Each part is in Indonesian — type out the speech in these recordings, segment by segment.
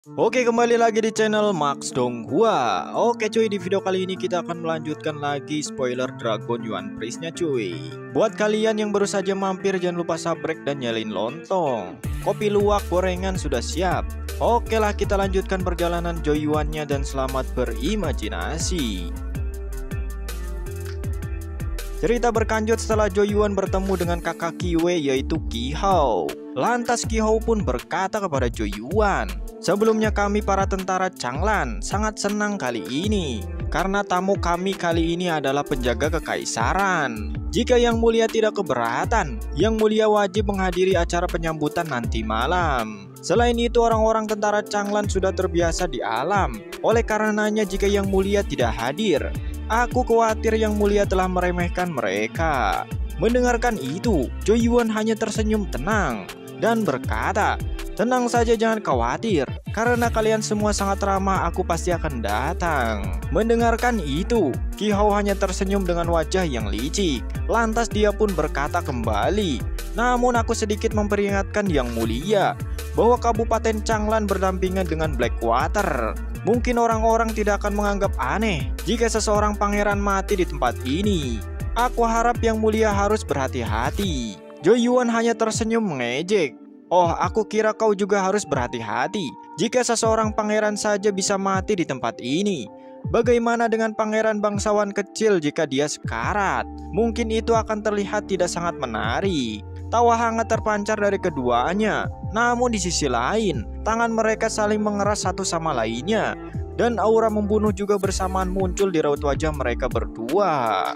Oke, kembali lagi di channel Max Donghua. Oke cuy, di video kali ini kita akan melanjutkan lagi spoiler Dragon Yuan Priest-nya cuy. Buat kalian yang baru saja mampir, jangan lupa subscribe dan nyalain lontong. Kopi luwak gorengan sudah siap. Oke lah, kita lanjutkan perjalanan Joy Yuan-nya dan selamat berimajinasi. Cerita berkanjut setelah Joy Yuan bertemu dengan kakak Kiwei yaitu Qi Hao. Lantas Qi Hao pun berkata kepada Joy Yuan, "Sebelumnya kami para tentara Changlan sangat senang kali ini karena tamu kami kali ini adalah penjaga kekaisaran. Jika Yang Mulia tidak keberatan, Yang Mulia wajib menghadiri acara penyambutan nanti malam. Selain itu orang-orang tentara Changlan sudah terbiasa di alam. Oleh karenanya jika Yang Mulia tidak hadir, aku khawatir Yang Mulia telah meremehkan mereka." Mendengarkan itu, Joy Yuan hanya tersenyum tenang dan berkata, "Tenang saja, jangan khawatir. Karena kalian semua sangat ramah, aku pasti akan datang." Mendengarkan itu, Qi Hao hanya tersenyum dengan wajah yang licik. Lantas dia pun berkata kembali, "Namun aku sedikit memperingatkan Yang Mulia bahwa Kabupaten Changlan berdampingan dengan Blackwater. Mungkin orang-orang tidak akan menganggap aneh jika seseorang pangeran mati di tempat ini. Aku harap Yang Mulia harus berhati-hati." Joy Yuan hanya tersenyum mengejek. "Oh, aku kira kau juga harus berhati-hati. Jika seseorang pangeran saja bisa mati di tempat ini, bagaimana dengan pangeran bangsawan kecil jika dia sekarat? Mungkin itu akan terlihat tidak sangat menarik." Tawa hangat terpancar dari keduanya. Namun di sisi lain, tangan mereka saling mengeras satu sama lainnya. Dan aura membunuh juga bersamaan muncul di raut wajah mereka berdua.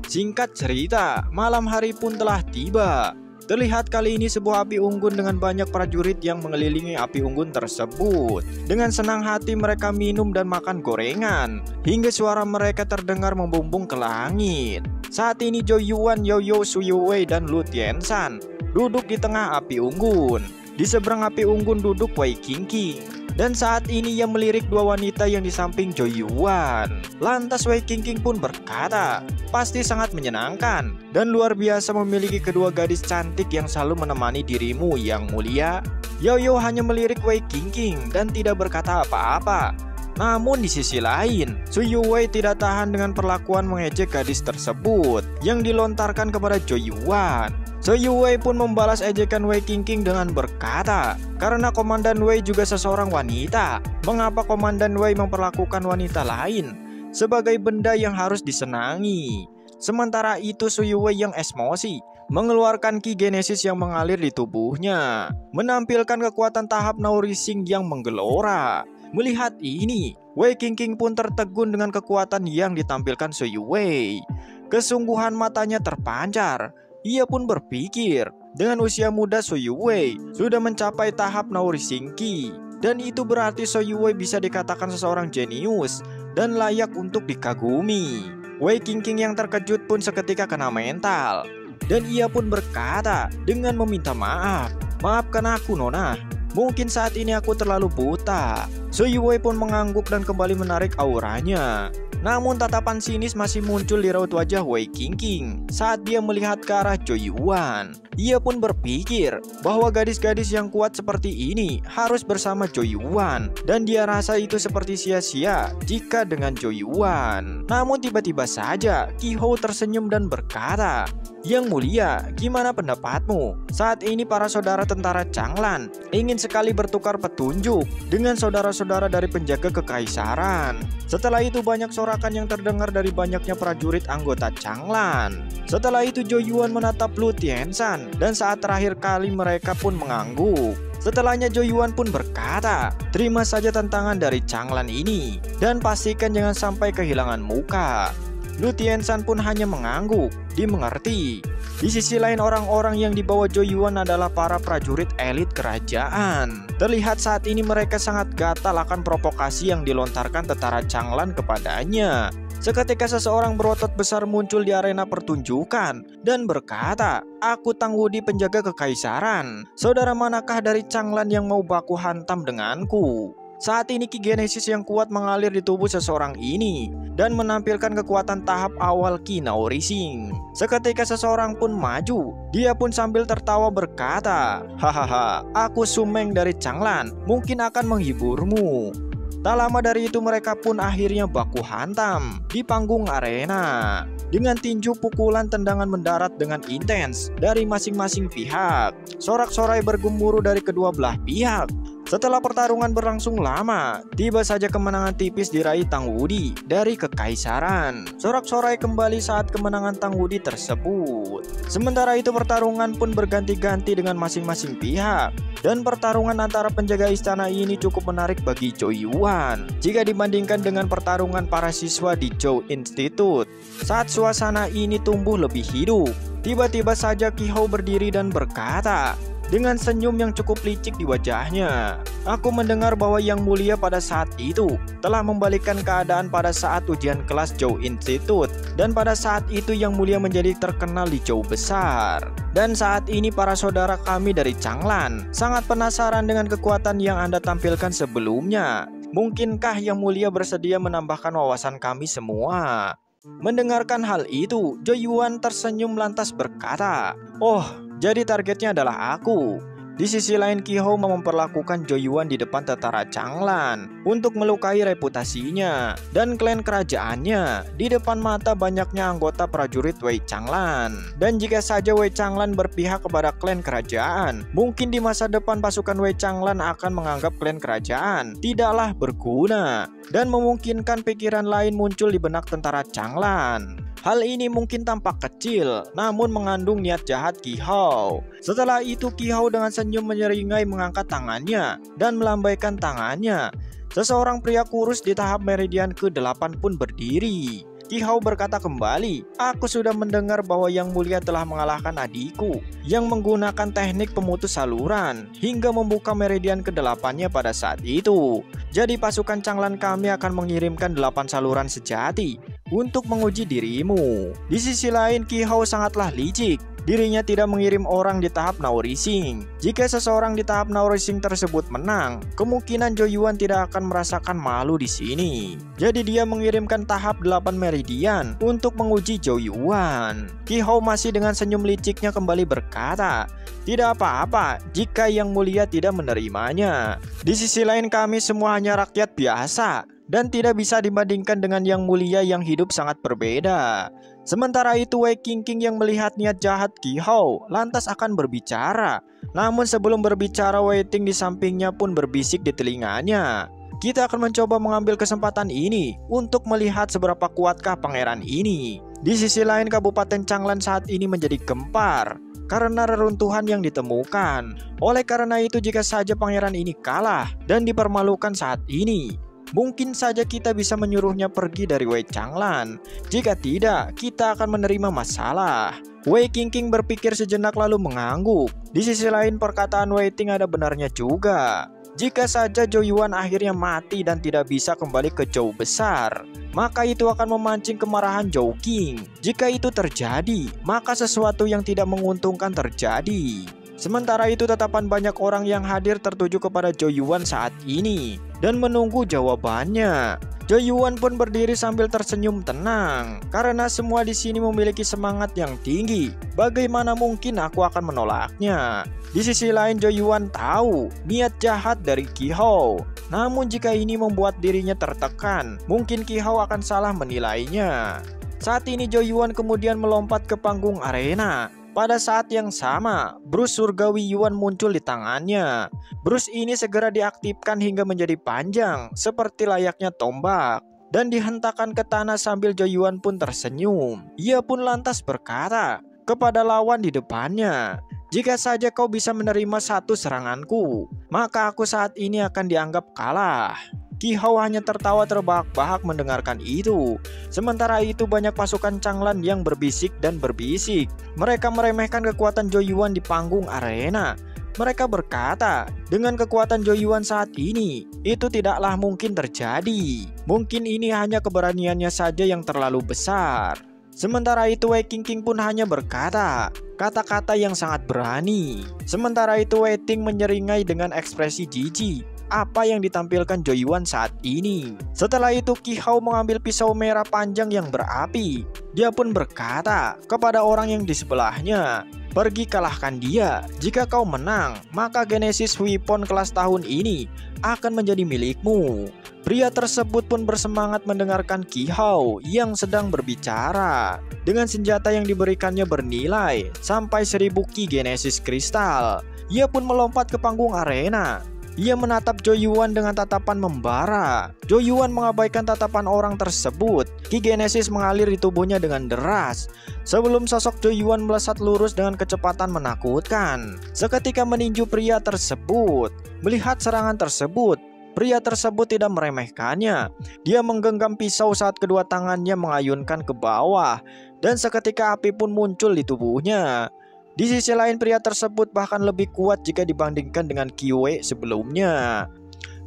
Singkat cerita, malam hari pun telah tiba. Terlihat kali ini sebuah api unggun dengan banyak prajurit yang mengelilingi api unggun tersebut. Dengan senang hati mereka minum dan makan gorengan, hingga suara mereka terdengar membumbung ke langit. Saat ini Joy Yuan, Yao Yao, Su Yuwei, dan Lu Tianshan duduk di tengah api unggun. Di seberang api unggun duduk Wei Qingqing. Dan saat ini ia melirik dua wanita yang di samping Joy Yuan. Lantas Wei Qingqing pun berkata, "Pasti sangat menyenangkan dan luar biasa memiliki kedua gadis cantik yang selalu menemani dirimu, Yang Mulia." Yao Yao hanya melirik Wei Qingqing dan tidak berkata apa-apa. Namun di sisi lain, Su Yuwei tidak tahan dengan perlakuan mengejek gadis tersebut yang dilontarkan kepada Joy Yuan. Su Yuwei pun membalas ejekan Wei Qingqing dengan berkata, "Karena Komandan Wei juga seseorang wanita, mengapa Komandan Wei memperlakukan wanita lain sebagai benda yang harus disenangi?" Sementara itu Su Yuwei yang emosi mengeluarkan ki genesis yang mengalir di tubuhnya, menampilkan kekuatan tahap Naurising yang menggelora. Melihat ini, Wei Qingqing pun tertegun dengan kekuatan yang ditampilkan Su Yuwei. Kesungguhan matanya terpancar. Ia pun berpikir, dengan usia muda Su Yuwei sudah mencapai tahap Naurising Ki, dan itu berarti Su Yuwei bisa dikatakan seseorang jenius dan layak untuk dikagumi. Wei Qingqing yang terkejut pun seketika kena mental, dan ia pun berkata dengan meminta maaf, "Maafkan aku, Nona. Mungkin saat ini aku terlalu buta." Su Yuwei pun mengangguk dan kembali menarik auranya. Namun tatapan sinis masih muncul di raut wajah Wei Qingqing saat dia melihat ke arah Joy Yuan. Ia pun berpikir bahwa gadis-gadis yang kuat seperti ini harus bersama Joy Yuan, dan dia rasa itu seperti sia-sia jika dengan Joy Yuan. Namun tiba-tiba saja Qi Hao tersenyum dan berkata, "Yang Mulia, gimana pendapatmu? Saat ini para saudara tentara Changlan ingin sekali bertukar petunjuk dengan saudara-saudara dari penjaga kekaisaran." Setelah itu banyak sorakan yang terdengar dari banyaknya prajurit anggota Changlan. Setelah itu Joy Yuan menatap Lu Tianshan, dan saat terakhir kali mereka pun mengangguk. Setelahnya Joy Yuan pun berkata, "Terima saja tantangan dari Changlan ini dan pastikan jangan sampai kehilangan muka." Lu Tianshan pun hanya mengangguk, dimengerti. Di sisi lain orang-orang yang dibawa Joy Yuan adalah para prajurit elit kerajaan. Terlihat saat ini mereka sangat gatal akan provokasi yang dilontarkan tentara Changlan kepadanya. Seketika seseorang berotot besar muncul di arena pertunjukan dan berkata, "Aku Tanggudi penjaga kekaisaran. Saudara manakah dari Changlan yang mau baku hantam denganku?" Saat ini Ki Genesis yang kuat mengalir di tubuh seseorang ini dan menampilkan kekuatan tahap awal Ki Nao Rising. Seketika seseorang pun maju. Dia pun sambil tertawa berkata, "Hahaha, aku Sumeng dari Changlan, mungkin akan menghiburmu." Tak lama dari itu mereka pun akhirnya baku hantam di panggung arena. Dengan tinju pukulan tendangan mendarat dengan intens dari masing-masing pihak. Sorak-sorai bergemuruh dari kedua belah pihak. Setelah pertarungan berlangsung lama, tiba saja kemenangan tipis diraih Tang Wudi dari Kekaisaran. Sorak-sorai kembali saat kemenangan Tang Wudi tersebut. Sementara itu pertarungan pun berganti-ganti dengan masing-masing pihak. Dan pertarungan antara penjaga istana ini cukup menarik bagi Zhou Yuan jika dibandingkan dengan pertarungan para siswa di Zhou Institute. Saat suasana ini tumbuh lebih hidup, tiba-tiba saja Qi Hou berdiri dan berkata dengan senyum yang cukup licik di wajahnya, "Aku mendengar bahwa Yang Mulia pada saat itu telah membalikkan keadaan pada saat ujian kelas Zhou Institute. Dan pada saat itu Yang Mulia menjadi terkenal di Zhou Besar. Dan saat ini para saudara kami dari Changlan sangat penasaran dengan kekuatan yang Anda tampilkan sebelumnya. Mungkinkah Yang Mulia bersedia menambahkan wawasan kami semua?" Mendengarkan hal itu, Zhou Yuan tersenyum lantas berkata, "Oh, jadi targetnya adalah aku." Di sisi lain, Qi Hou memperlakukan Zhou Yuan di depan tentara Changlan untuk melukai reputasinya dan klan kerajaannya di depan mata banyaknya anggota prajurit Wei Changlan. Dan jika saja Wei Changlan berpihak kepada klan kerajaan, mungkin di masa depan pasukan Wei Changlan akan menganggap klan kerajaan tidaklah berguna dan memungkinkan pikiran lain muncul di benak tentara Changlan. Hal ini mungkin tampak kecil, namun mengandung niat jahat Qi Hou. Setelah itu Qi Hou dengan senyum menyeringai mengangkat tangannya dan melambaikan tangannya. Seseorang pria kurus di tahap meridian ke-8 pun berdiri. Qi Hou berkata kembali, "Aku sudah mendengar bahwa Yang Mulia telah mengalahkan adikku yang menggunakan teknik pemutus saluran hingga membuka meridian ke-8-nya pada saat itu. Jadi pasukan Changlan kami akan mengirimkan 8 saluran sejati untuk menguji dirimu." Di sisi lain, Qi Hou sangatlah licik. Dirinya tidak mengirim orang di tahap Nao Rising. Jika seseorang di tahap Nao Rising tersebut menang, kemungkinan Zhou Yuan tidak akan merasakan malu di sini. Jadi dia mengirimkan tahap 8 meridian untuk menguji Zhou Yuan. Qi Hou masih dengan senyum liciknya kembali berkata, "Tidak apa-apa jika Yang Mulia tidak menerimanya. Di sisi lain kami semua hanya rakyat biasa dan tidak bisa dibandingkan dengan Yang Mulia yang hidup sangat berbeda." Sementara itu Wei Qingqing yang melihat niat jahat Qi Hou lantas akan berbicara. Namun sebelum berbicara, Wei Ting di sampingnya pun berbisik di telinganya, "Kita akan mencoba mengambil kesempatan ini untuk melihat seberapa kuatkah pangeran ini." Di sisi lain, Kabupaten Changlan saat ini menjadi gempar karena reruntuhan yang ditemukan. Oleh karena itu, jika saja pangeran ini kalah dan dipermalukan saat ini, mungkin saja kita bisa menyuruhnya pergi dari Wei Changlan. Jika tidak, kita akan menerima masalah. Wei Qingqing berpikir sejenak lalu mengangguk. Di sisi lain, perkataan Wei Ting ada benarnya juga. Jika saja Zhou Yuan akhirnya mati dan tidak bisa kembali ke Zhou Besar, maka itu akan memancing kemarahan Zhou Qing. Jika itu terjadi, maka sesuatu yang tidak menguntungkan terjadi. Sementara itu tatapan banyak orang yang hadir tertuju kepada Zhou Yuan saat ini dan menunggu jawabannya. Zhou Yuan pun berdiri sambil tersenyum tenang karena semua di sini memiliki semangat yang tinggi. Bagaimana mungkin aku akan menolaknya? Di sisi lain, Zhou Yuan tahu niat jahat dari Qi Hou. Namun jika ini membuat dirinya tertekan, mungkin Qi Hou akan salah menilainya. Saat ini Zhou Yuan kemudian melompat ke panggung arena. Pada saat yang sama, brus surgawi Yuan muncul di tangannya. Brus ini segera diaktifkan hingga menjadi panjang, seperti layaknya tombak, dan dihentakkan ke tanah sambil Zhou Yuan pun tersenyum. Ia pun lantas berkata kepada lawan di depannya, "Jika saja kau bisa menerima satu seranganku, maka aku saat ini akan dianggap kalah." Qi Hou hanya tertawa terbahak-bahak mendengarkan itu. Sementara itu banyak pasukan Changlan yang berbisik dan berbisik. Mereka meremehkan kekuatan Zhou Yuan di panggung arena. Mereka berkata, dengan kekuatan Zhou Yuan saat ini, itu tidaklah mungkin terjadi. Mungkin ini hanya keberaniannya saja yang terlalu besar. Sementara itu Wei Qingqing pun hanya berkata kata-kata yang sangat berani. Sementara itu Wei Ting menyeringai dengan ekspresi jijik. apa yang ditampilkan Jo Yuan saat ini. Setelah itu Ki Hao mengambil pisau merah panjang yang berapi. Dia pun berkata kepada orang yang di sebelahnya, "Pergi kalahkan dia. Jika kau menang, maka Genesis Weapon kelas tahun ini akan menjadi milikmu." Pria tersebut pun bersemangat mendengarkan Ki Hao yang sedang berbicara. Dengan senjata yang diberikannya bernilai sampai 1000 Ki Genesis Kristal, ia pun melompat ke panggung arena. Ia menatap Jo Yuan dengan tatapan membara. Jo Yuan mengabaikan tatapan orang tersebut. Ki Genesis mengalir di tubuhnya dengan deras. Sebelum sosok Jo Yuan melesat lurus dengan kecepatan menakutkan. Seketika meninju pria tersebut. Melihat serangan tersebut, pria tersebut tidak meremehkannya. Dia menggenggam pisau saat kedua tangannya mengayunkan ke bawah. Dan seketika api pun muncul di tubuhnya. Di sisi lain pria tersebut bahkan lebih kuat jika dibandingkan dengan Qi Wei sebelumnya.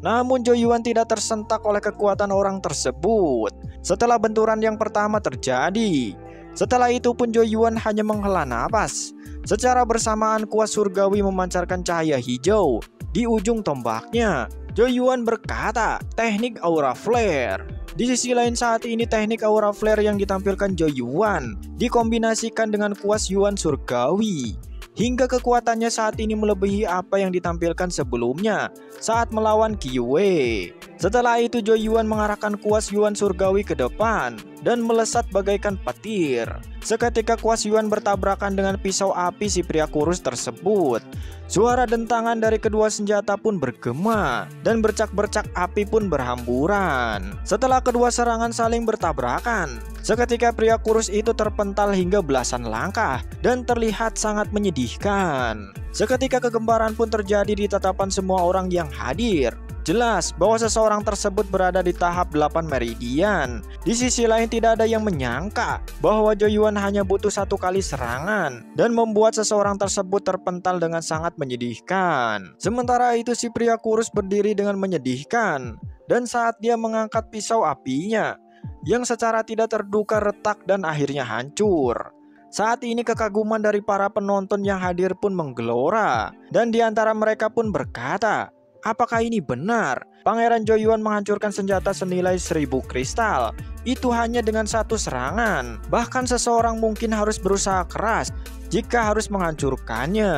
Namun Jo Yuan tidak tersentak oleh kekuatan orang tersebut. Setelah benturan yang pertama terjadi, setelah itu pun Jo Yuan hanya menghela napas. Secara bersamaan kuas surgawi memancarkan cahaya hijau di ujung tombaknya. Jo Yuan berkata, "Teknik Aura Flare." Di sisi lain saat ini teknik Aura Flare yang ditampilkan Jo Yuan dikombinasikan dengan kuas Yuan surgawi. Hingga kekuatannya saat ini melebihi apa yang ditampilkan sebelumnya saat melawan Qi Wei. Setelah itu Jo Yuan mengarahkan kuas Yuan surgawi ke depan dan melesat bagaikan petir. Seketika kuas Yuan bertabrakan dengan pisau api si pria kurus tersebut. Suara dentangan dari kedua senjata pun bergema dan bercak-bercak api pun berhamburan. Setelah kedua serangan saling bertabrakan, seketika pria kurus itu terpental hingga belasan langkah dan terlihat sangat menyedihkan. Seketika kegemparan pun terjadi di tatapan semua orang yang hadir. Jelas bahwa seseorang tersebut berada di tahap 8 meridian. Di sisi lain tidak ada yang menyangka bahwa Jo Yuan hanya butuh satu kali serangan dan membuat seseorang tersebut terpental dengan sangat menyedihkan. Sementara itu si pria kurus berdiri dengan menyedihkan. Dan saat dia mengangkat pisau apinya yang secara tidak terduga retak dan akhirnya hancur. Saat ini kekaguman dari para penonton yang hadir pun menggelora. Dan di antara mereka pun berkata, apakah ini benar? Pangeran Jo Yuan menghancurkan senjata senilai 1000 kristal itu hanya dengan satu serangan. Bahkan seseorang mungkin harus berusaha keras jika harus menghancurkannya.